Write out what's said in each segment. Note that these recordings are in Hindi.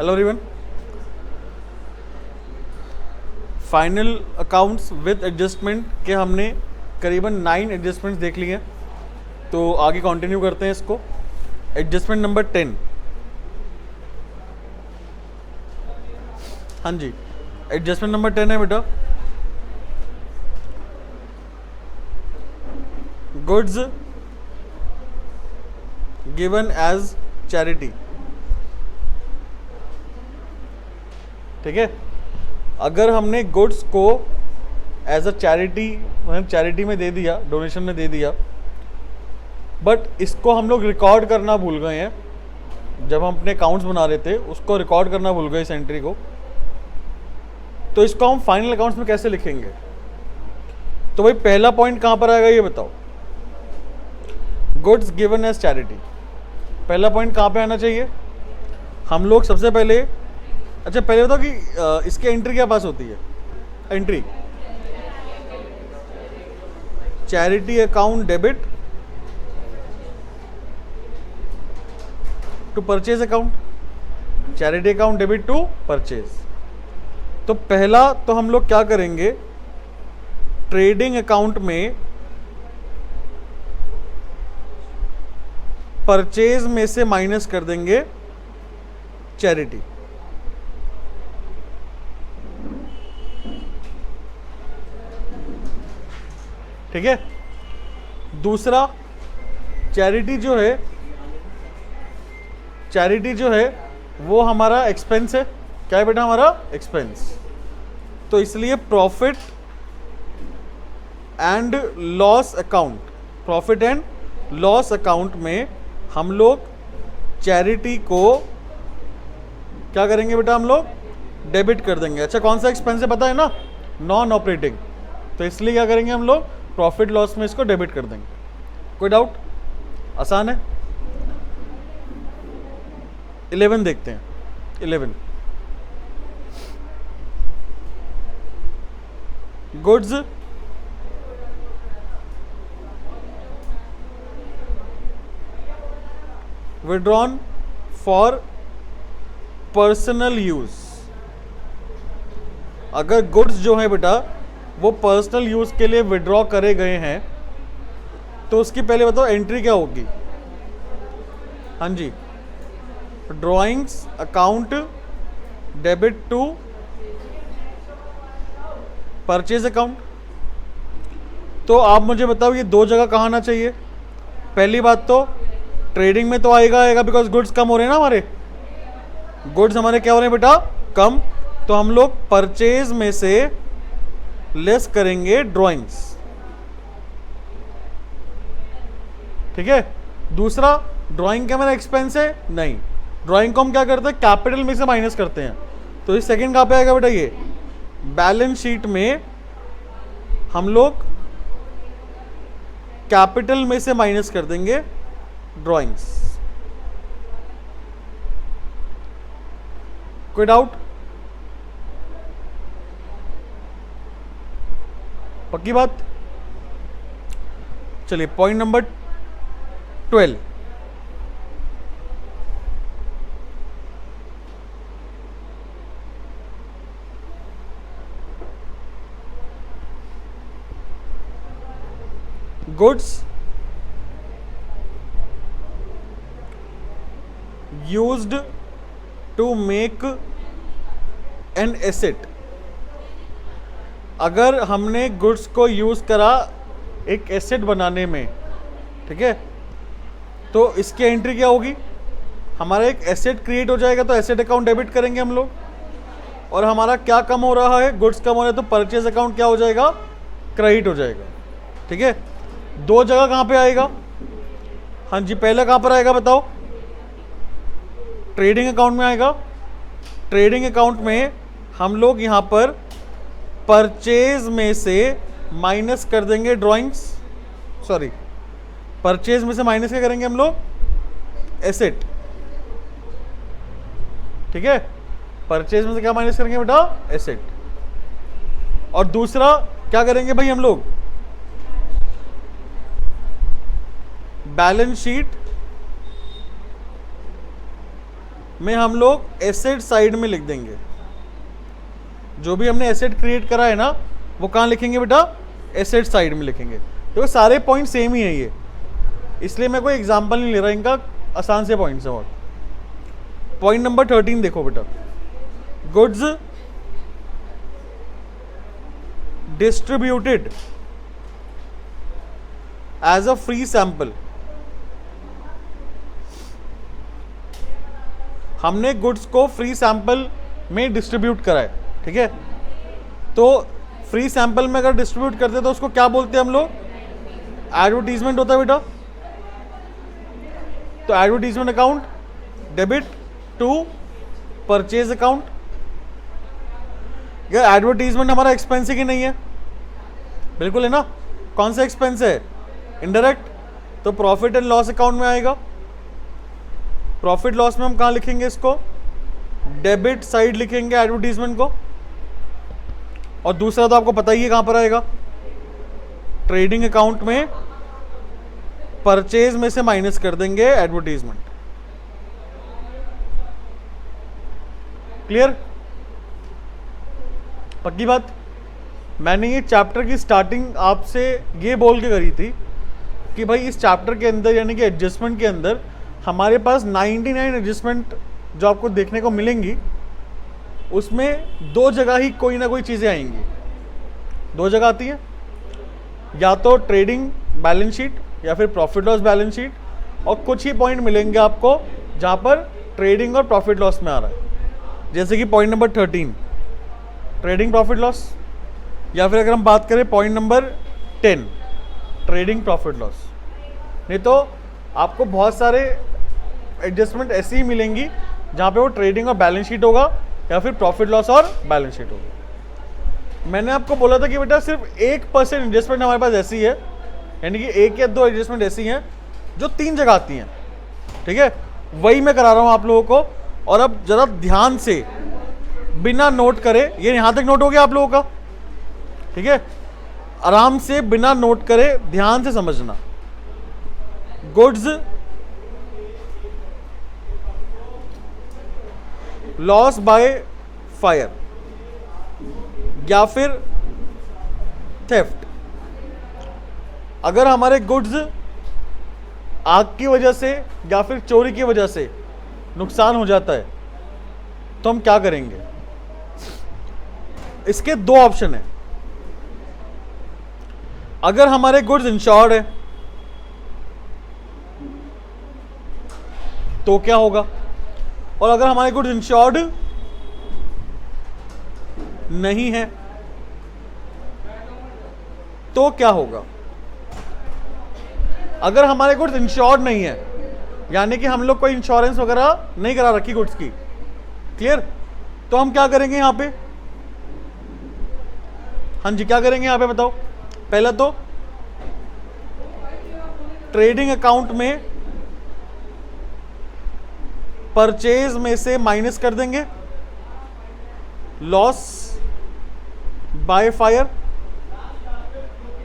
Hello everyone, final accounts with adjustment के हमने करीबन 9 एडजस्टमेंट्स देख लिए हैं, तो आगे कंटिन्यू करते हैं इसको। Adjustment number 10। हाँ जी, एडजस्टमेंट नंबर 10 है बेटा, गुड्स गिवन एज चैरिटी। ठीक है, अगर हमने गुड्स को एज अ चैरिटी मतलब चैरिटी में दे दिया, डोनेशन में दे दिया, बट इसको हम लोग रिकॉर्ड करना भूल गए हैं। जब हम अपने अकाउंट्स बना रहे थे उसको रिकॉर्ड करना भूल गए इस एंट्री को, तो इसको हम फाइनल अकाउंट्स में कैसे लिखेंगे? तो भाई पहला पॉइंट कहाँ पर आएगा ये बताओ, गुड्स गिवन एज चैरिटी। पहला पॉइंट कहाँ पे आना चाहिए? हम लोग सबसे पहले, अच्छा पहले बताओ कि इसकी एंट्री क्या पास होती है? Entry charity account debit to purchase account, charity account debit to purchase. तो पहला तो हम लोग क्या करेंगे, ट्रेडिंग अकाउंट में परचेज में से माइनस कर देंगे चैरिटी। ठीक है, दूसरा चैरिटी जो है वो हमारा एक्सपेंस है। क्या है बेटा? हमारा एक्सपेंस। तो इसलिए profit and loss account, profit and loss account में हम लोग चैरिटी को क्या करेंगे बेटा? हम लोग डेबिट कर देंगे। अच्छा कौन सा एक्सपेंस है पता है ना? Non operating. तो इसलिए क्या करेंगे हम लोग? प्रॉफिट लॉस में इसको डेबिट कर देंगे। कोई डाउट? आसान है। 11 देखते हैं। 11 goods withdrawn for personal use. अगर गुड्स जो है बेटा वो पर्सनल यूज के लिए विड्रॉ करे गए हैं तो उसकी पहले बताओ एंट्री क्या होगी? हाँ जी, drawings account debit to purchase account. तो आप मुझे बताओ ये दो जगह कहाँ आना चाहिए? पहली बात तो ट्रेडिंग में तो आएगा बिकॉज गुड्स कम हो रहे हैं ना, हमारे गुड्स हमारे क्या हो रहे हैं बेटा? कम। तो हम लोग परचेज में से लेस करेंगे ड्राइंग्स। ठीक है, दूसरा ड्राइंग क्या मेरा एक्सपेंस है? नहीं, ड्राइंग को हम क्या करते हैं? कैपिटल में से माइनस करते हैं। तो इस सेकंड कहाँ पे आएगा बेटा? ये बैलेंस शीट में हम लोग कैपिटल में से माइनस कर देंगे ड्राइंग्स। कोई डाउट? पक्की बात? चलिए point number 12। Goods used to make an asset. अगर हमने गुड्स को यूज करा एक एसेट बनाने में, ठीक है, तो इसकी एंट्री क्या होगी? हमारा एक एसेट क्रिएट हो जाएगा तो एसेट अकाउंट डेबिट करेंगे हम लोग। और हमारा क्या कम हो रहा है? गुड्स कम हो रहा है, तो परचेज अकाउंट क्या हो जाएगा? क्रेडिट हो जाएगा। ठीक है, दो जगह कहाँ पे आएगा? हाँ जी, पहला कहाँ पर आएगा बताओ? ट्रेडिंग अकाउंट में आएगा। ट्रेडिंग अकाउंट में हम लोग यहाँ पर परचेज में से माइनस कर देंगे ड्राइंग्स, सॉरी परचेज में से माइनस क्या करेंगे हम लोग? एसेट। ठीक है, परचेज में से क्या माइनस करेंगे बेटा? एसेट। और दूसरा क्या करेंगे भाई हम लोग? बैलेंस शीट में हम लोग एसेट साइड में लिख देंगे। जो भी हमने एसेट क्रिएट करा है ना, वो कहाँ लिखेंगे बेटा? एसेट साइड में लिखेंगे। तो सारे पॉइंट सेम ही है ये, इसलिए मैं कोई एग्जांपल नहीं ले रहा, इनका आसान से पॉइंट्स है। और पॉइंट नंबर 13 देखो बेटा, goods distributed as a free sample. हमने गुड्स को फ्री सैंपल में डिस्ट्रीब्यूट करा है, ठीक है। तो फ्री सैंपल में अगर डिस्ट्रीब्यूट करते हैं तो उसको क्या बोलते हैं हम लोग? एडवर्टीजमेंट होता है बेटा। तो advertisement account debit to purchase account. यार एडवर्टीजमेंट हमारा एक्सपेंस है कि नहीं है? बिल्कुल है ना। कौन सा एक्सपेंस है? इनडायरेक्ट। तो प्रॉफिट एंड लॉस अकाउंट में आएगा। प्रॉफिट लॉस में हम कहाँ लिखेंगे इसको? डेबिट साइड लिखेंगे एडवर्टीजमेंट को। और दूसरा तो आपको पता ही है कहां पर आएगा, ट्रेडिंग अकाउंट में परचेज में से माइनस कर देंगे एडवर्टीजमेंट। क्लियर? पक्की बात। मैंने ये चैप्टर की स्टार्टिंग आपसे ये बोल के करी थी कि भाई इस चैप्टर के अंदर यानी कि एडजस्टमेंट के अंदर हमारे पास 99 एडजस्टमेंट जो आपको देखने को मिलेंगी, उसमें दो जगह ही कोई ना कोई चीज़ें आएंगी। दो जगह आती हैं, या तो ट्रेडिंग बैलेंस शीट या फिर प्रॉफिट लॉस बैलेंस शीट, और कुछ ही पॉइंट मिलेंगे आपको जहाँ पर ट्रेडिंग और प्रॉफिट लॉस में आ रहा है। जैसे कि point number 13 trading profit loss, या फिर अगर हम बात करें point number 10 trading profit loss. नहीं तो आपको बहुत सारे एडजस्टमेंट ऐसी ही मिलेंगी जहाँ पे वो ट्रेडिंग और बैलेंस शीट होगा या फिर प्रॉफिट लॉस और बैलेंस शीट होगा। मैंने आपको बोला था कि बेटा सिर्फ 1% एडजस्टमेंट हमारे पास ऐसी है, यानी कि 1 या 2 एडजस्टमेंट ऐसी हैं जो 3 जगह आती हैं, ठीक है। वही मैं करा रहा हूँ आप लोगों को। और अब जरा ध्यान से बिना नोट करे, ये यहाँ तक नोट हो गया आप लोगों का, ठीक है। आराम से बिना नोट करे ध्यान से समझना। गुड्स लॉस बाय फायर या फिर थेफ्ट। अगर हमारे गुड्स आग की वजह से या फिर चोरी की वजह से नुकसान हो जाता है तो हम क्या करेंगे? इसके 2 ऑप्शन है। अगर हमारे गुड्स इंश्योर्ड है तो क्या होगा, और अगर हमारे गुड्स इंश्योर्ड नहीं है तो क्या होगा? अगर हमारे गुड्स इंश्योर्ड नहीं है यानी कि हम लोग कोई इंश्योरेंस वगैरह नहीं करा रखी गुड्स की, क्लियर, तो हम क्या करेंगे यहां पे? हाँ जी, क्या करेंगे यहां पे बताओ? पहला तो ट्रेडिंग अकाउंट में परचेज में से माइनस कर देंगे लॉस बाय फायर,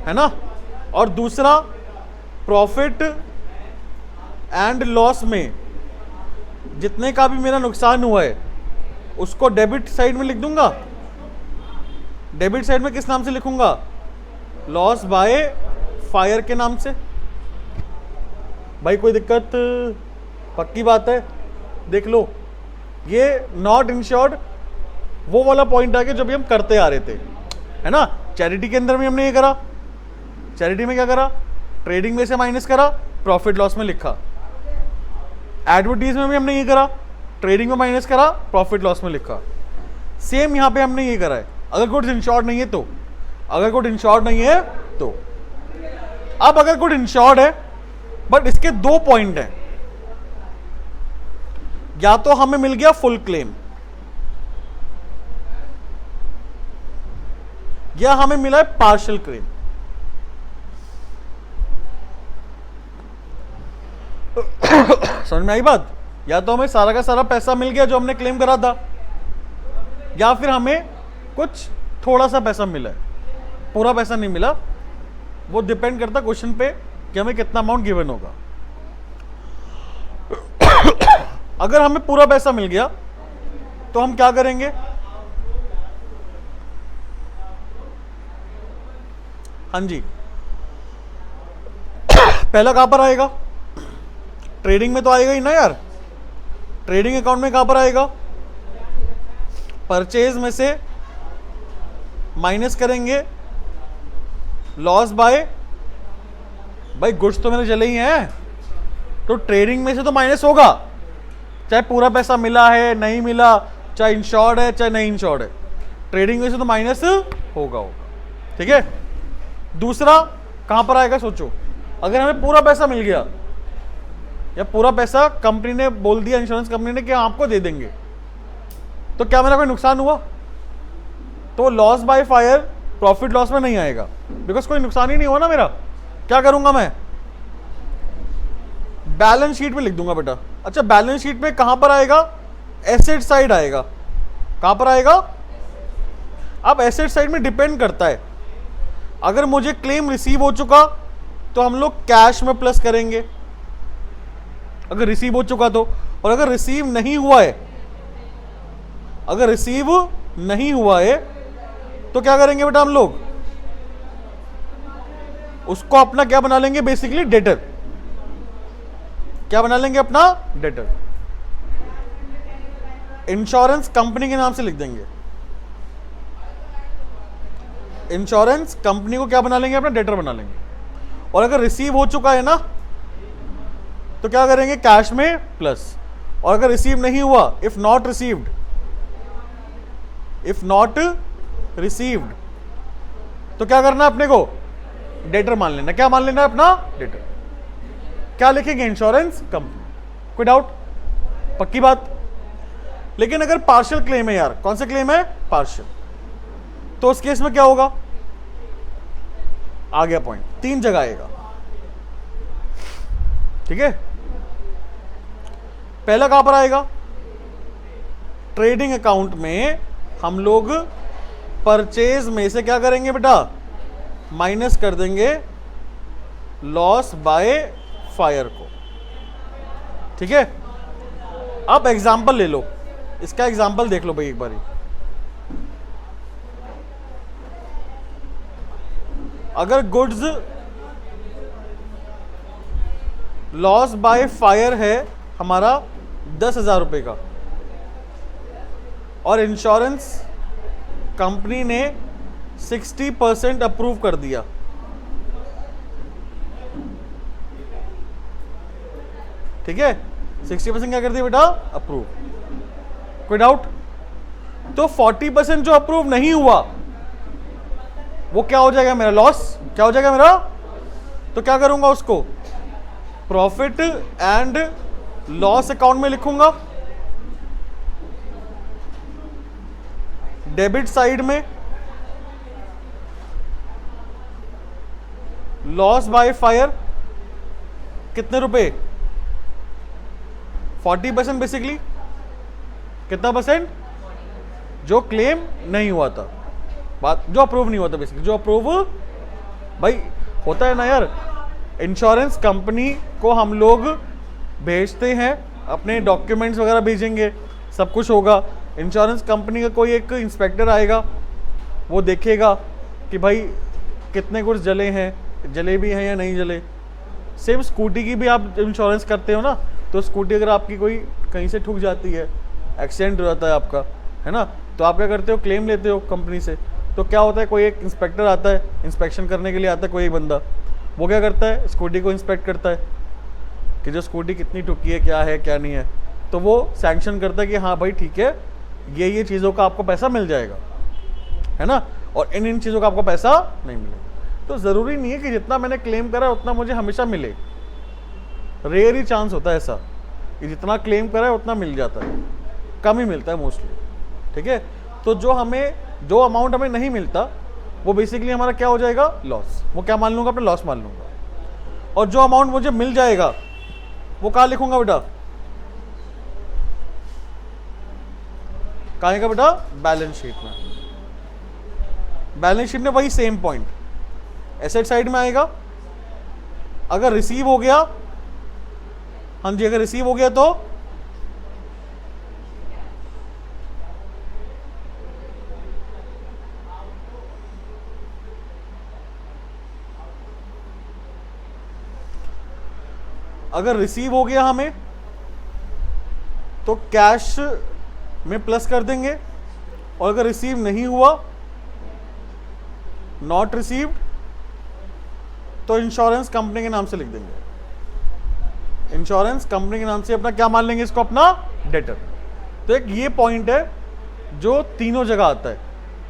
है ना। और दूसरा प्रॉफिट एंड लॉस में जितने का भी मेरा नुकसान हुआ है उसको डेबिट साइड में लिख दूंगा। डेबिट साइड में किस नाम से लिखूंगा? लॉस बाय फायर के नाम से। भाई कोई दिक्कत? पक्की बात है। देख लो, ये नॉट इंश्योर्ड वो वाला पॉइंट आ गया जो भी हम करते आ रहे थे, है ना। चैरिटी के अंदर भी हमने ये करा। चैरिटी में क्या करा? ट्रेडिंग में से माइनस करा, प्रॉफिट लॉस में लिखा। एडवर्टीज में भी हमने ये करा, ट्रेडिंग में माइनस करा, प्रॉफिट लॉस में लिखा। सेम यहां पे हमने ये करा है। अगर गुड्स इंश्योर्ड नहीं है तो, अगर गुड इंश्योर्ड नहीं है तो। अब अगर गुड इंश्योर्ड है बट इसके 2 पॉइंट हैं, या तो हमें मिल गया फुल क्लेम या हमें मिला है पार्शियल क्लेम। समझ में आई बात? या तो हमें सारा का सारा पैसा मिल गया जो हमने क्लेम करा था, या फिर हमें कुछ थोड़ा सा पैसा मिला है, पूरा पैसा नहीं मिला। वो डिपेंड करता क्वेश्चन पे कि हमें कितना अमाउंट गिवन होगा। अगर हमें पूरा पैसा मिल गया तो हम क्या करेंगे? हाँ जी, पहला कहां पर आएगा? ट्रेडिंग में तो आएगा ही ना यार। ट्रेडिंग अकाउंट में कहां पर आएगा? परचेज में से माइनस करेंगे लॉस बाय, भाई गुड्स तो मेरे चले ही हैं, तो ट्रेडिंग में से तो माइनस होगा, चाहे पूरा पैसा मिला है नहीं मिला, चाहे इंश्योर्ड है चाहे नहीं इंश्योर्ड है, ट्रेडिंग में से तो माइनस होगा। ठीक है। दूसरा कहां पर आएगा सोचो, अगर हमें पूरा पैसा मिल गया या पूरा पैसा कंपनी ने बोल दिया, इंश्योरेंस कंपनी ने कि आपको दे देंगे, तो क्या मेरा कोई नुकसान हुआ? तो loss by fire profit loss में नहीं आएगा, बिकॉज कोई नुकसान ही नहीं हुआ ना मेरा। क्या करूंगा मैं? बैलेंस शीट में लिख दूंगा बेटा। अच्छा, बैलेंस शीट में कहां पर आएगा? एसेट साइड आएगा। कहां पर आएगा? अब एसेट साइड में डिपेंड करता है, अगर मुझे क्लेम रिसीव हो चुका तो हम लोग कैश में प्लस करेंगे, अगर रिसीव हो चुका तो। और अगर रिसीव नहीं हुआ है, अगर रिसीव नहीं हुआ है तो क्या करेंगे बेटा? हम लोग उसको अपना क्या बना लेंगे? Basically debtor. क्या बना लेंगे? अपना डेटर। इंश्योरेंस कंपनी के नाम से लिख देंगे। इंश्योरेंस कंपनी को क्या बना लेंगे? अपना डेटर बना लेंगे। और अगर रिसीव हो चुका है ना तो क्या करेंगे? कैश में प्लस। और अगर रिसीव नहीं हुआ, if not received, if not received, तो क्या करना है अपने को? डेटर मान लेना। क्या मान लेना है? अपना डेटर। क्या लिखेंगे? Insurance company. कोई डाउट? पक्की बात? लेकिन अगर पार्शियल क्लेम है यार, कौन सा क्लेम है? पार्शियल, तो उस केस में क्या होगा? आ गया पॉइंट, 3 जगह आएगा। ठीक है। पहला कहां पर आएगा? ट्रेडिंग अकाउंट में हम लोग परचेज में से क्या करेंगे बेटा? माइनस कर देंगे लॉस बाय फायर को। ठीक है। अब एग्जांपल ले लो, इसका एग्जांपल देख लो भाई एक बारी। अगर गुड्स लॉस बाय फायर है हमारा 10,000 रुपए का, और इंश्योरेंस कंपनी ने 60% अप्रूव कर दिया, ठीक है, 60% क्या कर दिया बेटा? अप्रूव। कोई डाउट? तो 40% जो अप्रूव नहीं हुआ वो क्या हो जाएगा? मेरा लॉस। क्या हो जाएगा मेरा? तो क्या करूंगा? उसको प्रॉफिट एंड लॉस अकाउंट में लिखूंगा। डेबिट साइड में लॉस बाय फायर कितने रुपए? 40% बेसिकली। कितना परसेंट? जो क्लेम नहीं हुआ था, बात जो अप्रूव नहीं हुआ था बेसिकली। जो अप्रूव भाई होता है ना यार, इंश्योरेंस कंपनी को हम लोग भेजते हैं, अपने डॉक्यूमेंट्स वगैरह भेजेंगे, सब कुछ होगा। इंश्योरेंस कंपनी का कोई एक इंस्पेक्टर आएगा, वो देखेगा कि भाई कितने गुड्स जले हैं, जले भी हैं या नहीं जले। सेम स्कूटी की भी आप इंश्योरेंस करते हो ना, तो स्कूटी अगर आपकी कोई कहीं से ठुक जाती है, एक्सीडेंट हो जाता है आपका, है ना, तो आप क्या करते हो? क्लेम लेते हो कंपनी से। तो क्या होता है? कोई एक इंस्पेक्टर आता है, इंस्पेक्शन करने के लिए आता है कोई एक बंदा, वो क्या करता है? स्कूटी को इंस्पेक्ट करता है कि जो स्कूटी कितनी ठुकी है, क्या है क्या नहीं है, तो वो सैंक्शन करता है कि हाँ भाई ठीक है, ये चीज़ों का आपको पैसा मिल जाएगा, है ना, और इन चीज़ों का आपको पैसा नहीं मिलेगा। तो ज़रूरी नहीं है कि जितना मैंने क्लेम करा उतना मुझे हमेशा मिले। रेयर ही चांस होता है ऐसा कि जितना क्लेम करा है उतना मिल जाता है, कम ही मिलता है मोस्टली। ठीक है। तो जो अमाउंट हमें नहीं मिलता वो बेसिकली हमारा क्या हो जाएगा? लॉस। वो क्या मान लूंगा? अपने लॉस मान लूंगा। और जो अमाउंट मुझे मिल जाएगा वो कहाँ लिखूंगा बेटा? कहाँ आएगा बेटा? बैलेंस शीट में। बैलेंस शीट में वही सेम पॉइंट, एसेट साइड में आएगा। अगर रिसीव हो गया, हाँ जी, अगर रिसीव हो गया तो अगर रिसीव हो गया हमें तो कैश में प्लस कर देंगे, और अगर रिसीव नहीं हुआ, नॉट रिसीव्ड, तो इंश्योरेंस कंपनी के नाम से लिख देंगे। इंश्योरेंस कंपनी के नाम से अपना क्या मान लेंगे इसको, अपना डेटर। तो एक ये पॉइंट है जो तीनों जगह आता है,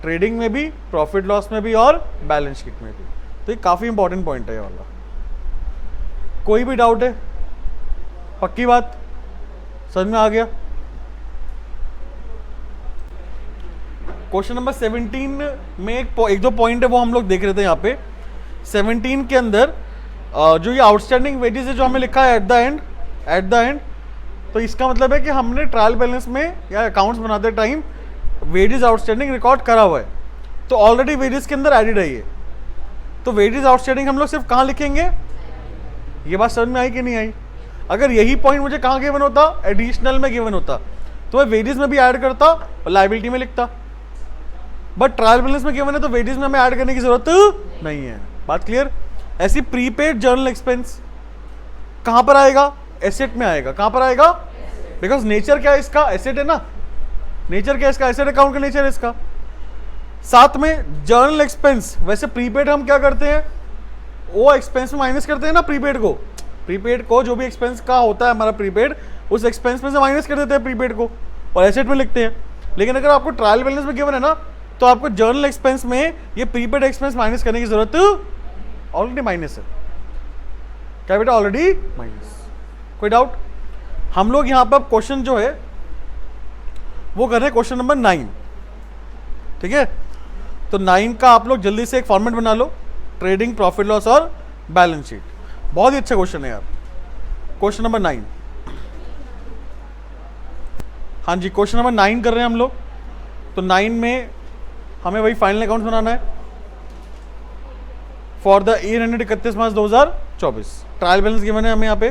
ट्रेडिंग में भी, प्रॉफिट लॉस में भी, और बैलेंस शीट में भी। तो ये काफी इंपॉर्टेंट पॉइंट है ये वाला। कोई भी डाउट है? पक्की बात, समझ में आ गया? क्वेश्चन नंबर 17 में एक दो पॉइंट है वो हम लोग देख रहे थे यहाँ पे। 17 के अंदर जो ये आउटस्टैंडिंग वेजेस है जो हमें लिखा है एट द एंड, तो इसका मतलब है कि हमने ट्रायल बैलेंस में या अकाउंट्स बनाते टाइम वेजेस आउटस्टैंडिंग रिकॉर्ड करा हुआ है, तो ऑलरेडी वेजेस के अंदर एडेड है ये। तो वेजेस आउटस्टैंडिंग हम लोग सिर्फ कहाँ लिखेंगे? ये बात समझ में आई कि नहीं आई? अगर यही पॉइंट मुझे कहाँ गिवन होता, एडिशनल में गिवन होता, तो मैं वेजेस में भी ऐड करता और लायबिलिटी में लिखता। बट ट्रायल बैलेंस में गिवन है तो वेजेस में हमें ऐड करने की जरूरत नहीं है। बात क्लियर? ऐसी प्रीपेड जर्नल एक्सपेंस कहां पर आएगा? एसेट में आएगा। कहां पर आएगा? बिकॉज नेचर क्या है इसका? एसेट है ना। नेचर क्या है इसका? एसेट अकाउंट का नेचर है इसका। साथ में जर्नल एक्सपेंस, वैसे प्रीपेड हम क्या करते हैं, वो एक्सपेंस में माइनस करते हैं ना प्रीपेड को। प्रीपेड को जो भी एक्सपेंस का होता है हमारा प्रीपेड, उस एक्सपेंस में से माइनस कर देते हैं प्रीपेड को और एसेट में लिखते हैं। लेकिन अगर आपको ट्रायल बैलेंस में गिवन है ना, तो आपको जर्नल एक्सपेंस में ये प्रीपेड एक्सपेंस माइनस करने की जरूरत ऑलरेडी माइनस है। क्या बेटा? Already minus. कोई डाउट? हम लोग यहां पर क्वेश्चन जो है वो कर रहे हैं क्वेश्चन नंबर 9। ठीक है, तो 9 का आप लोग जल्दी से एक फॉर्मेट बना लो, ट्रेडिंग, प्रॉफिट लॉस और बैलेंस शीट। बहुत ही अच्छा क्वेश्चन है यार, क्वेश्चन नंबर 9। हाँ जी, क्वेश्चन नंबर 9 कर रहे हैं हम लोग। तो 9 में हमें वही फाइनल अकाउंट बनाना है for the year ended 31 March 2024। Trial balance given है हमें यहाँ पे।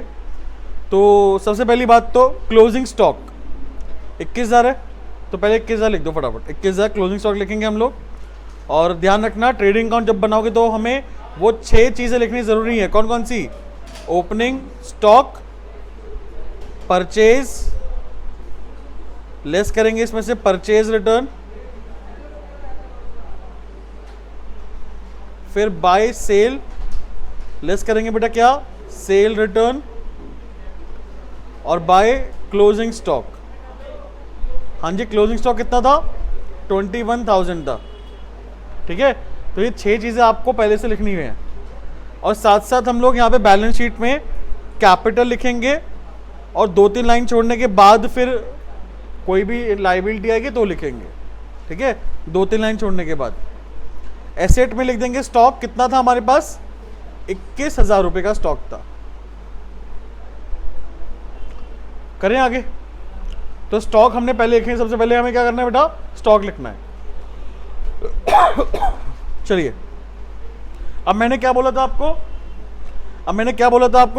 तो सबसे पहली बात तो क्लोजिंग स्टॉक 21,000 है, तो पहले 21,000 लिख दो फटाफट। 21,000 क्लोजिंग स्टॉक लिखेंगे हम लोग। और ध्यान रखना, ट्रेडिंग अकाउंट जब बनाओगे तो हमें वो 6 चीज़ें लिखनी ज़रूरी है। कौन कौन सी? ओपनिंग स्टॉक, परचेज, लेस करेंगे इसमें से परचेज रिटर्न, फिर बाय सेल, लेस करेंगे बेटा क्या? सेल रिटर्न, और बाय क्लोजिंग स्टॉक। हाँ जी, क्लोजिंग स्टॉक कितना था? 21,000 था। ठीक है, तो ये 6 चीज़ें आपको पहले से लिखनी हुई हैं। और साथ साथ हम लोग यहाँ पे बैलेंस शीट में कैपिटल लिखेंगे, और 2-3 लाइन छोड़ने के बाद फिर कोई भी लायबिलिटी आएगी तो लिखेंगे। ठीक है, 2-3 लाइन छोड़ने के बाद। एसेट में लिख देंगे स्टॉक कितना था हमारे पास? 21,000 रुपये का स्टॉक था। करें आगे? तो स्टॉक हमने पहले लिखे। सबसे पहले हमें क्या करना है बेटा? स्टॉक लिखना है। चलिए, अब मैंने क्या बोला था आपको?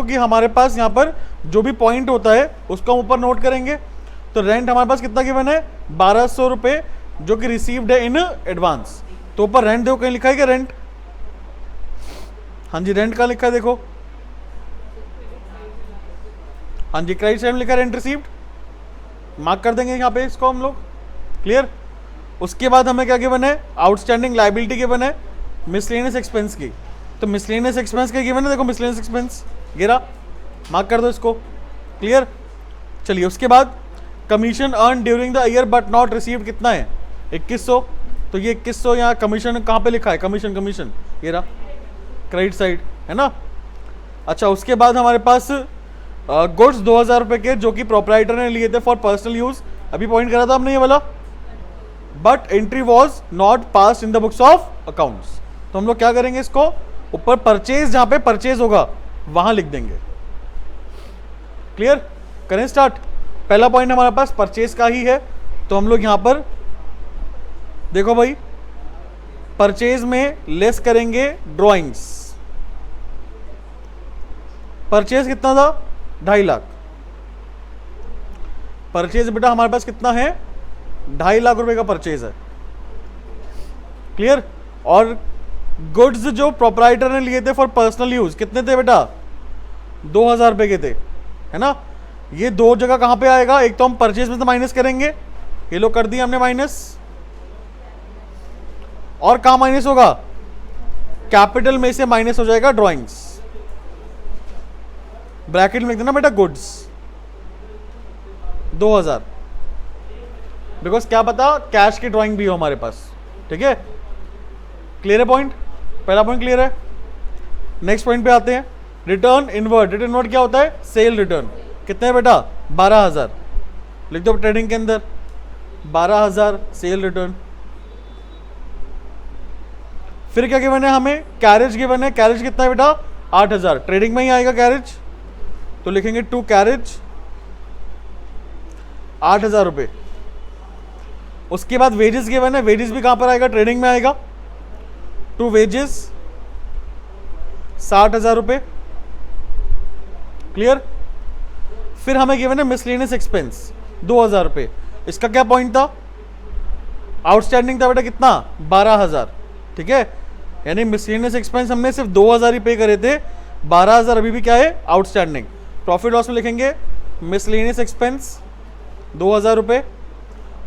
कि हमारे पास यहाँ पर जो भी पॉइंट होता है उसको हम ऊपर नोट करेंगे। तो रेंट हमारे पास कितना गिवन है? 1,200 रुपये, जो कि रिसीव्ड है इन एडवांस। तो ऊपर रेंट देखो, कहीं लिखा है क्या रेंट? हाँ जी, रेंट कहाँ लिखा है देखो। हाँ जी, क्रेडिट साइड में लिखा है रेंट रिसीव्ड, मार्क कर देंगे यहाँ पे इसको हम लोग। क्लियर? उसके बाद हमें क्या गिवन है? आउटस्टैंडिंग लायबिलिटी गिवन है मिसलेनियस एक्सपेंस की। तो मिसलेनियस एक्सपेंस के गिवन है, देखो मिसलेनियस एक्सपेंस गिरा, मार्क कर दो इसको। क्लियर? चलिए, उसके बाद commission earn during the year but not received कितना है? 2100। तो ये 2100 यहाँ कमीशन कहाँ पे लिखा है? कमीशन ये रहा, क्रेडिट साइड है ना। अच्छा, उसके बाद हमारे पास गुड्स 2,000 रुपये के, जो कि प्रोपराइटर ने लिए थे फॉर पर्सनल यूज। अभी पॉइंट करा था हमने ये वाला। But entry was not pass in the books of accounts. तो हम लोग क्या करेंगे? इसको ऊपर परचेज, जहां पे परचेज होगा वहां लिख देंगे। क्लियर? करें स्टार्ट। पहला पॉइंट हमारे पास परचेज का ही है, तो हम लोग यहां पर देखो भाई, परचेज में लेस करेंगे ड्रॉइंग्स। परचेज कितना था? 2.5 लाख। परचेज बेटा हमारे पास कितना है? 2.5 लाख रुपए का परचेज है। क्लियर? और गुड्स जो प्रोपराइटर ने लिए थे फॉर पर्सनल यूज कितने थे बेटा? 2,000 रुपए के थे। है ना। ये दो जगह कहाँ पे आएगा, एक तो हम परचेज में से माइनस करेंगे, ये लोग कर दिया हमने माइनस, और कहाँ माइनस होगा, कैपिटल में से माइनस हो जाएगा ड्राइंग्स, ब्रैकेट में लिख देना बेटा गुड्स 2000, बिकॉज क्या पता कैश की ड्राइंग भी हो हमारे पास, ठीक है। क्लियर है पॉइंट, पहला पॉइंट क्लियर है। नेक्स्ट पॉइंट पे आते हैं, रिटर्न इनवर्ट। रिटर्न इनवर्ट क्या होता है, सेल रिटर्न। कितने है बेटा, 12000, लिख दो ट्रेडिंग के अंदर 12000 सेल रिटर्न। फिर क्या गिवन है हमें, कैरेज गिवन है। कैरेज कितना है बेटा, 8000, ट्रेडिंग में ही आएगा कैरेज, तो लिखेंगे टू कैरेज 8000 रुपये। उसके बाद वेजेस गिवन है, वेजेस भी कहां पर आएगा, ट्रेडिंग में आएगा, टू वेजेस 60,000 रुपये। क्लियर। फिर हमें गिवन है मिसलेनियस एक्सपेंस 2000 रुपये। इसका क्या पॉइंट था, आउटस्टैंडिंग था बेटा कितना, 12,000, ठीक है। यानी मिसलेनियस एक्सपेंस हमने सिर्फ 2000 ही पे करे थे, 12,000 अभी भी क्या है, आउटस्टैंडिंग। प्रॉफिट लॉस में लिखेंगे मिसलेनियस एक्सपेंस 2000 रुपये,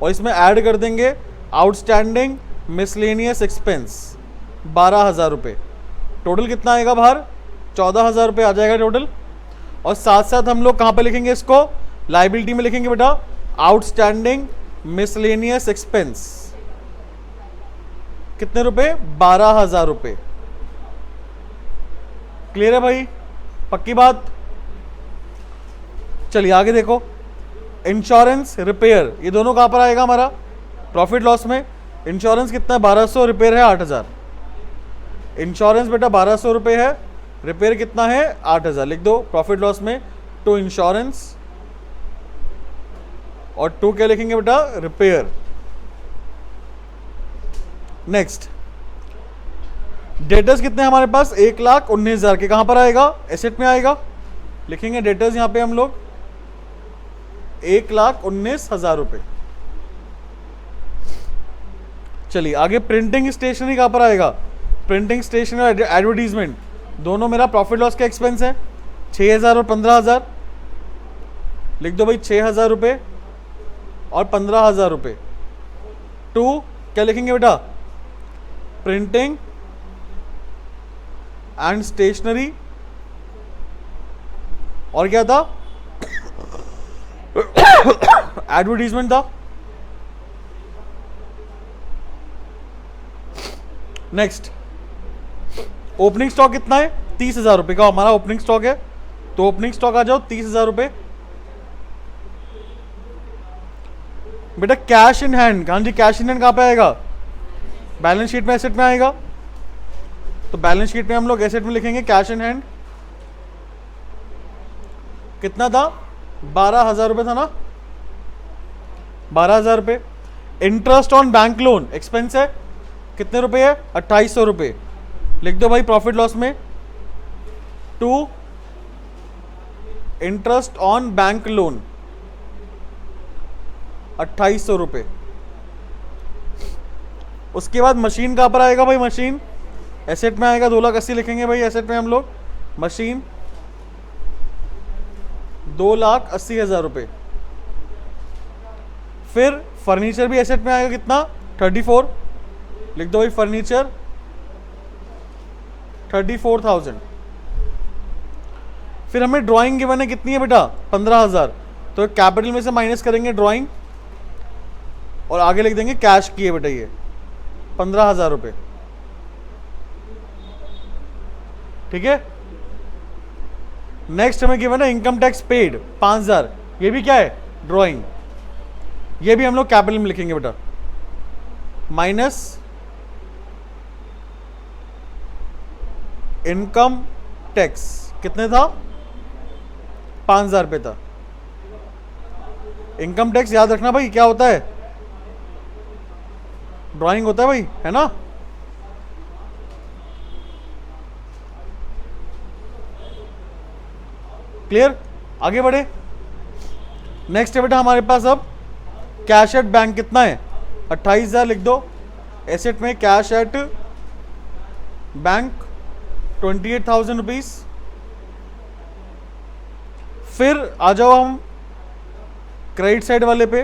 और इसमें ऐड कर देंगे आउटस्टैंडिंग मिसलेनियस एक्सपेंस 12,000 रुपये। टोटल कितना आएगा बाहर, 14,000 रुपये आ जाएगा टोटल। और साथ साथ हम लोग कहाँ पे लिखेंगे इसको, लाइबिलिटी में लिखेंगे बेटा आउटस्टैंडिंग मिसलेनियस एक्सपेंस, कितने रुपए, 12,000 रुपये। क्लियर है भाई, पक्की बात। चलिए आगे देखो, इंश्योरेंस रिपेयर, ये दोनों कहाँ पर आएगा हमारा, प्रॉफिट लॉस में। इंश्योरेंस कितना है, 1200, रिपेयर है 8000। इंश्योरेंस बेटा 1200 रुपये है, रिपेयर कितना है 8000, लिख दो प्रॉफिट लॉस में टू इंश्योरेंस, और टू क्या लिखेंगे बेटा, रिपेयर। नेक्स्ट, डेटर्स कितने हमारे पास, 1,19,000 के, कहां पर आएगा, एसेट में आएगा, लिखेंगे डेटर्स यहां पे हम लोग 1,19,000 रुपये। चलिए आगे, प्रिंटिंग स्टेशनरी कहां पर आएगा, प्रिंटिंग स्टेशनरी और एडवर्टीजमेंट दोनों मेरा प्रॉफिट लॉस का एक्सपेंस है, 6,000 और 15,000, लिख दो भाई 6,000 रुपये और 15,000 रुपये। टू क्या लिखेंगे बेटा, प्रिंटिंग एंड स्टेशनरी, और क्या था, एडवर्टीजमेंट था। नेक्स्ट, ओपनिंग स्टॉक कितना है, 30,000 रुपये का हमारा ओपनिंग स्टॉक है, तो ओपनिंग स्टॉक आ जाओ 30,000 रुपये। बेटा कैश इन हैंड, हाँ जी कैश इन हैंड कहां पे आएगा, बैलेंस शीट में, एसेट में आएगा, तो बैलेंस शीट में हम लोग एसेट में लिखेंगे कैश इन हैंड, कितना था, 12,000 रुपये था ना, 12,000 रुपये। Interest on bank loan expense है, कितने रुपए है, 2800 रुपये, लिख दो भाई प्रॉफिट लॉस में to interest on bank loan 2800 रुपये। उसके बाद मशीन कहां पर आएगा भाई, मशीन एसेट में आएगा, 2,80,000 लिखेंगे भाई एसेट में हम लोग, मशीन 2,80,000 रुपये। फिर फर्नीचर भी एसेट में आएगा, कितना, 34, लिख दो भाई फर्नीचर 34,000। फिर हमें ड्राइंग गिवन है, कितनी है बेटा, 15,000, तो कैपिटल में से माइनस करेंगे ड्राइंग, और आगे लिख देंगे कैश की है बेटा ये 15,000 रुपये, ठीक है। नेक्स्ट हमें गिवन है इनकम टैक्स पेड 5,000, ये भी क्या है, ड्राइंग, ये भी हम लोग कैपिटल में लिखेंगे बेटा, माइनस इनकम टैक्स कितने था, 5,000 रुपये था। इनकम टैक्स याद रखना भाई क्या होता है, ड्राइंग होता है भाई, है ना। क्लियर, आगे बढ़े। नेक्स्ट है बेटा हमारे पास अब कैश एट बैंक, कितना है, 28,000 लिख दो, एसेट में कैश एट बैंक 28,000 रुपीज। फिर आ जाओ हम क्रेडिट साइड वाले पे।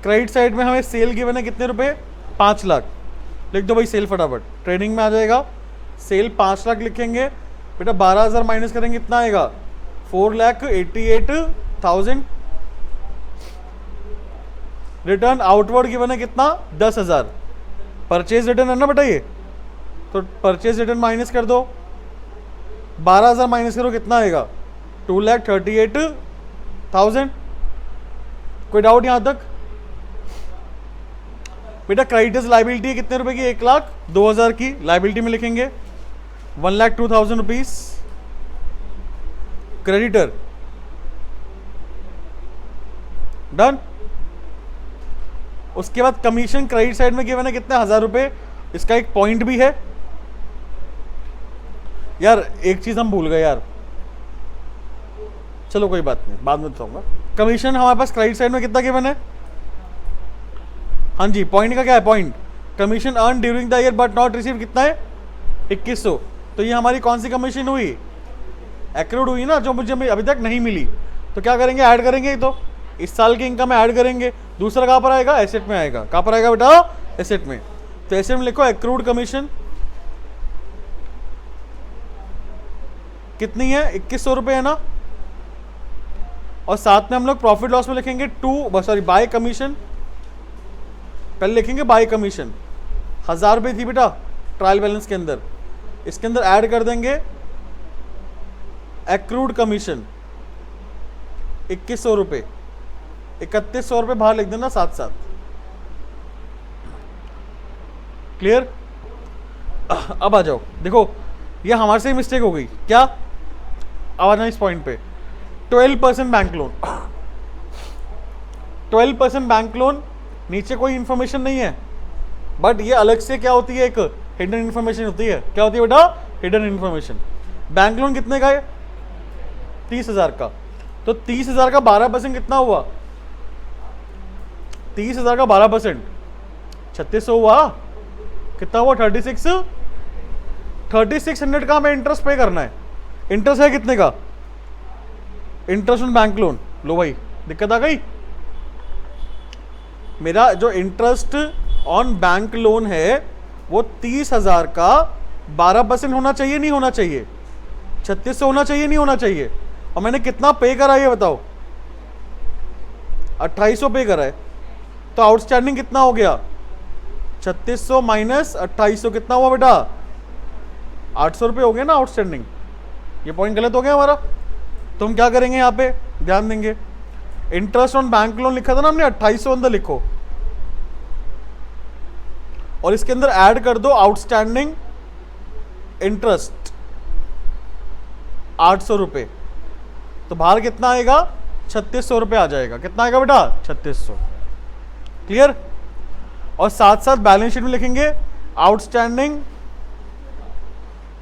क्रेडिट साइड में हमें सेल गिवन है कितने रुपए, 5 लाख। लिख दो भाई सेल फटाफट, ट्रेडिंग में आ जाएगा सेल 5 लाख लिखेंगे बेटा। 12,000 माइनस करेंगे कितना आएगा, 4,88,000। रिटर्न आउटवर्ड गिवन है कितना, 10,000। परचेज रिटर्न है ना बेटा ये, तो परचेज रिटर्न माइनस कर दो, 12,000 माइनस करो कितना आएगा, 2,38,000। कोई डाउट यहां तक बेटा? क्रेडिटर्स लाइबिलिटी कितने रुपए की, 1,02,000 की लाइबिलिटी में लिखेंगे 1,02,000 रुपीज क्रेडिटर। डन। उसके बाद कमीशन क्रेडिट साइड में गिवन है कितने, 1,000 रुपए। इसका एक पॉइंट भी है यार, एक चीज हम भूल गए यार, चलो कोई बात नहीं, बाद में बताऊंगा। कमीशन हमारे पास क्रेडिट साइड में कितना गिवन है, हाँ जी, पॉइंट का क्या है, point commission earn during the year but not receive कितना है, 2,100। तो ये हमारी कौन सी कमीशन हुई, एक्रूड हुई ना, जो मुझे अभी तक नहीं मिली। तो क्या करेंगे, ऐड करेंगे। तो इस साल की इनकम में ऐड करेंगे। दूसरा कहाँ पर आएगा, एसेट में आएगा। कहाँ पर आएगा बेटा, एसेट में। तो एसेट में लिखो एक्रूड कमीशन कितनी है, 2,100 रुपये है ना। और साथ में हम लोग प्रॉफिट लॉस में लिखेंगे बाय कमीशन। पहले लिखेंगे बाय कमीशन, 1,000 रुपये थी बेटा ट्रायल बैलेंस के अंदर, इसके अंदर ऐड कर देंगे एक्रूड कमीशन 2,100 रुपये, 3,100 रुपये बाहर लिख देना साथ साथ। क्लियर। अब आ जाओ, देखो ये हमारे से ही मिस्टेक हो गई क्या। अब आ जाओ इस पॉइंट पे, 12% बैंक लोन। 12% बैंक लोन, नीचे कोई इंफॉर्मेशन नहीं है, बट ये अलग से क्या होती है, एक हिडन इंफॉर्मेशन होती है। क्या होती है बेटा, हिडन इंफॉर्मेशन। बैंक लोन कितने का है, 30,000 का। तो 30,000 का 12% कितना हुआ, 30,000 का 12% 3,600 हुआ। कितना हुआ, 3600 का हमें इंटरेस्ट पे करना है। इंटरेस्ट है कितने का, इंटरेस्ट ऑन बैंक लोन। लो भाई दिक्कत आ गई, मेरा जो इंटरेस्ट ऑन बैंक लोन है वो 30,000 का 12% होना चाहिए, नहीं होना चाहिए, 3,600 होना चाहिए, नहीं होना चाहिए। और मैंने कितना पे करा है बताओ, 2,800 पे करा है। तो आउटस्टैंडिंग कितना हो गया, 3,600 माइनस 2,800 कितना हुआ बेटा, 800 रुपये हो गया ना आउटस्टैंडिंग। ये पॉइंट गलत हो गया हमारा। तो हम क्या करेंगे, यहाँ पे ध्यान देंगे, इंटरेस्ट ऑन बैंक लोन लिखा था ना हमने, 2,800 अंदर लिखो और इसके अंदर ऐड कर दो आउटस्टैंडिंग इंटरेस्ट 800 रुपये। तो बाहर कितना आएगा, 3,600 रुपये आ जाएगा। कितना आएगा बेटा, 3,600। क्लियर। और साथ साथ बैलेंस शीट में लिखेंगे outstanding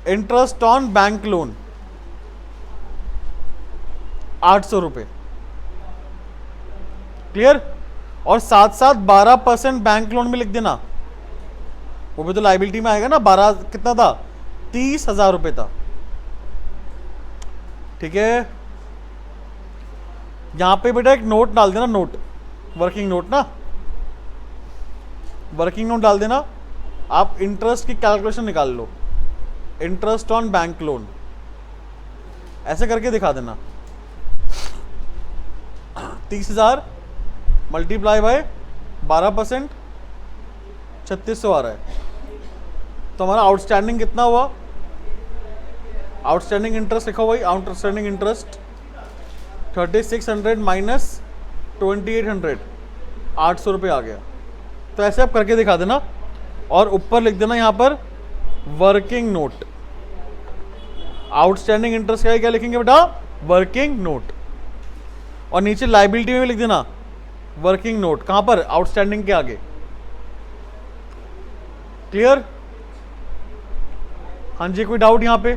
interest on bank loan 800 रुपये। क्लियर। और साथ साथ 12% बैंक लोन में लिख देना, वो भी तो लाइबिलिटी में आएगा ना। 12 कितना था, 30,000 रुपये था। ठीक है। यहां पे बेटा एक नोट डाल देना, नोट वर्किंग नोट ना, वर्किंग नोट डाल देना। आप इंटरेस्ट की कैलकुलेशन निकाल लो, इंटरेस्ट ऑन बैंक लोन ऐसे करके दिखा देना। 30,000 मल्टीप्लाई बाय 12%, 3,600 आ रहा है। तो हमारा आउटस्टैंडिंग कितना हुआ, आउटस्टैंडिंग इंटरेस्ट लिखा हुआ, आउटस्टैंडिंग इंटरेस्ट 3,600 माइनस 2,800, 800 रुपये आ गया। तो ऐसे आप करके दिखा देना और ऊपर लिख देना यहाँ पर वर्किंग नोट। आउटस्टैंडिंग इंटरेस्ट का क्या लिखेंगे बेटा, वर्किंग नोट। और नीचे लाइबिलिटी में भी लिख देना वर्किंग नोट। कहां पर, आउटस्टैंडिंग के आगे। क्लियर। हाँ जी, कोई डाउट यहां पे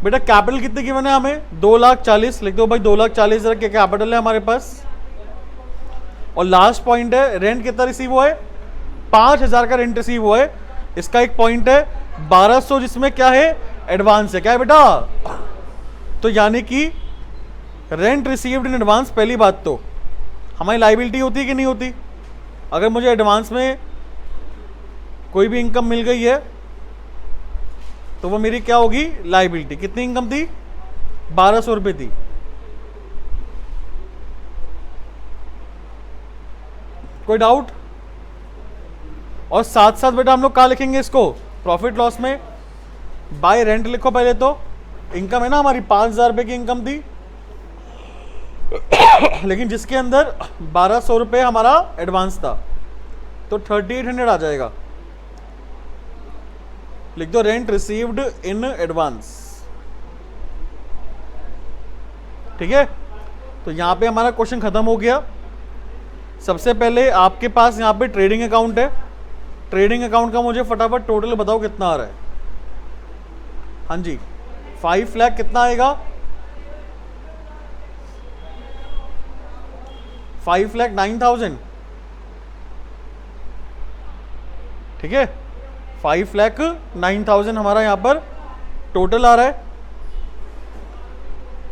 बेटा। कैपिटल कितने गिवन है हमें, 2,40,000 लिख दो भाई, 2,40,000 के कैपिटल है हमारे पास। और लास्ट पॉइंट है, रेंट कितना रिसीव हुआ है, 5,000 का रेंट रिसीव हुआ है। इसका एक पॉइंट है 1,200 जिसमें क्या है, एडवांस है। क्या है बेटा, तो यानी कि रेंट रिसीव्ड इन एडवांस, पहली बात तो हमारी लाइबिलिटी होती है कि नहीं होती? अगर मुझे एडवांस में कोई भी इनकम मिल गई है तो वो मेरी क्या होगी? लाइबिलिटी। कितनी इनकम थी? 1200 रुपये थी। कोई डाउट? और साथ साथ बेटा हम लोग कहाँ लिखेंगे इसको? प्रॉफिट लॉस में बाय रेंट लिखो पहले तो। इनकम है ना हमारी 5000 रुपये की इनकम थी लेकिन जिसके अंदर 1200 रुपये हमारा एडवांस था, तो 3800 आ जाएगा। लिख दो रेंट रिसीव्ड इन एडवांस। ठीक है, तो यहां पे हमारा क्वेश्चन खत्म हो गया। सबसे पहले आपके पास यहां पे ट्रेडिंग अकाउंट है। ट्रेडिंग अकाउंट का मुझे फटाफट टोटल बताओ कितना आ रहा है। हाँ जी, 5 लाख कितना आएगा? 5,09,000। ठीक है, 5,09,000 हमारा यहां पर टोटल आ रहा है।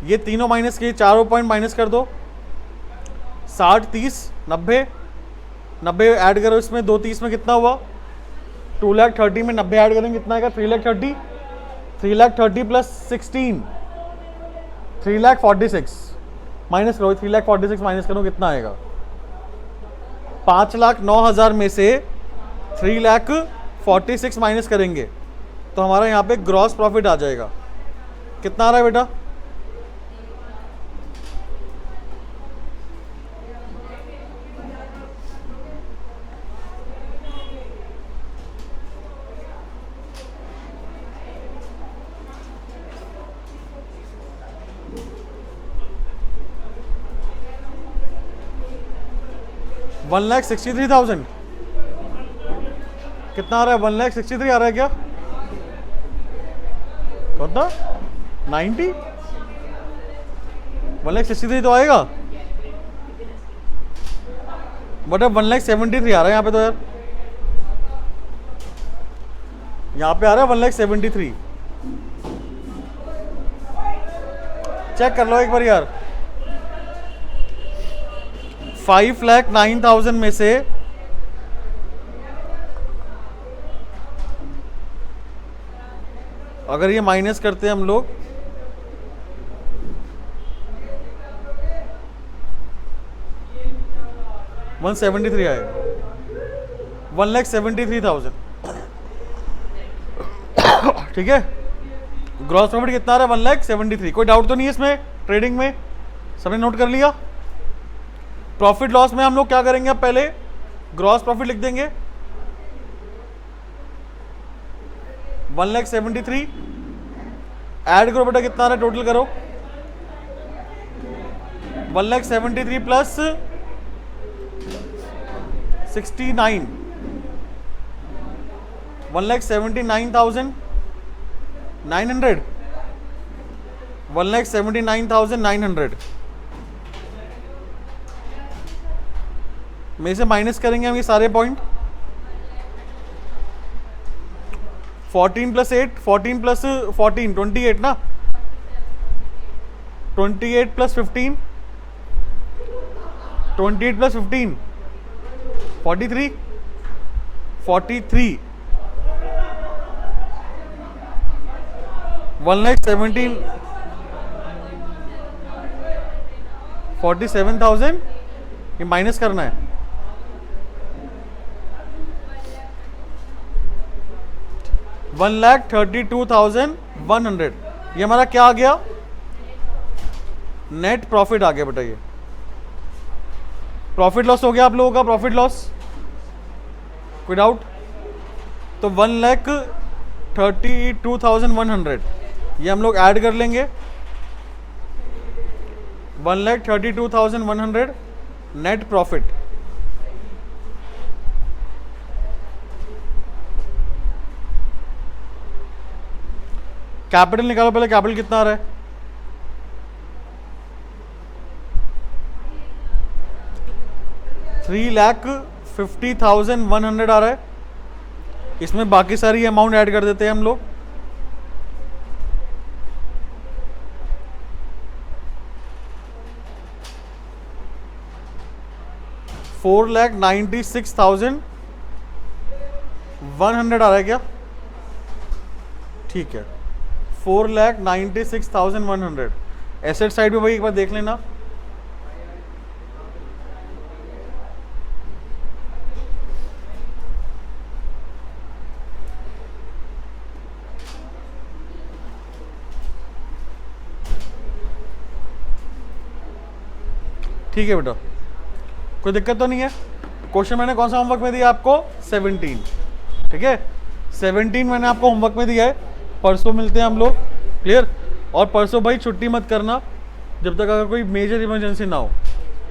ये तीनों माइनस के, चारों पॉइंट माइनस कर दो। 60, 30, 90, 90 ऐड करो इसमें, 230 में कितना हुआ? 2,30,000 में 90 ऐड करेंगे कितना आएगा? 3,30,000। 3,30,000 प्लस 16, 3,46,000 माइनस करो। 3,46,000 माइनस करो कितना आएगा? 5,09,000 में से 3,46,000 माइनस करेंगे तो हमारा यहाँ पे ग्रॉस प्रॉफिट आ जाएगा। कितना आ रहा है बेटा? $1,63,000 कितना आ रहा है? 1,63,000 आ रहा है क्या? कितना? 90? 1,63,000 तो आएगा, बट अब 1,73,000 आ रहा है यहाँ पे। तो यार यहाँ पे आ रहा है 1,73,000। चेक कर लो एक बार यार। 5,09,000 में से अगर ये माइनस करते हैं हम लोग, $173 आएगा। 1,73,000। ठीक है, ग्रॉस प्रॉफिट कितना आ रहा है? 1,73,000। कोई डाउट तो नहीं है इसमें? ट्रेडिंग में सबने नोट कर लिया? प्रॉफिट लॉस में हम लोग क्या करेंगे? अब पहले ग्रॉस प्रॉफिट लिख देंगे 1,73,000। ऐड करो बेटा कितना आ रहा है? टोटल करो। 1,73,000 प्लस 69, 1,79,900। 1,79,900 में से माइनस करेंगे हम ये सारे पॉइंट। 14 प्लस 8, 14 प्लस 14, 28 ना। 28 प्लस 15, 28 प्लस 15, 43, 43, 1,17,000, 47,000 ये माइनस करना है। $1,32,100 ये हमारा क्या आ गया? नेट प्रॉफिट आ गया बेटा। ये प्रॉफिट लॉस हो गया आप लोगों का। प्रॉफिट लॉस कोई डाउट? तो 1,32,100 ये हम लोग ऐड कर लेंगे। 1,32,100 नेट प्रॉफिट। कैपिटल निकालो पहले। कैपिटल कितना आ रहा है? 3,50,100 आ रहा है। इसमें बाकी सारी अमाउंट ऐड कर देते हैं हम लोग। 4,96,100 आ रहा है क्या? ठीक है, 4,96,100। एसेट साइड में भाई एक बार देख लेना। ठीक है बेटा, कोई दिक्कत तो नहीं है। क्वेश्चन मैंने कौन सा होमवर्क में दिया आपको? 17। ठीक है, 17 मैंने आपको होमवर्क में दिया है। परसों मिलते हैं हम लोग, क्लियर। और परसों भाई छुट्टी मत करना जब तक अगर कोई मेजर इमरजेंसी ना हो,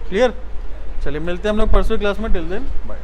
क्लियर। चलिए मिलते हैं हम लोग परसों क्लास में। Till then bye.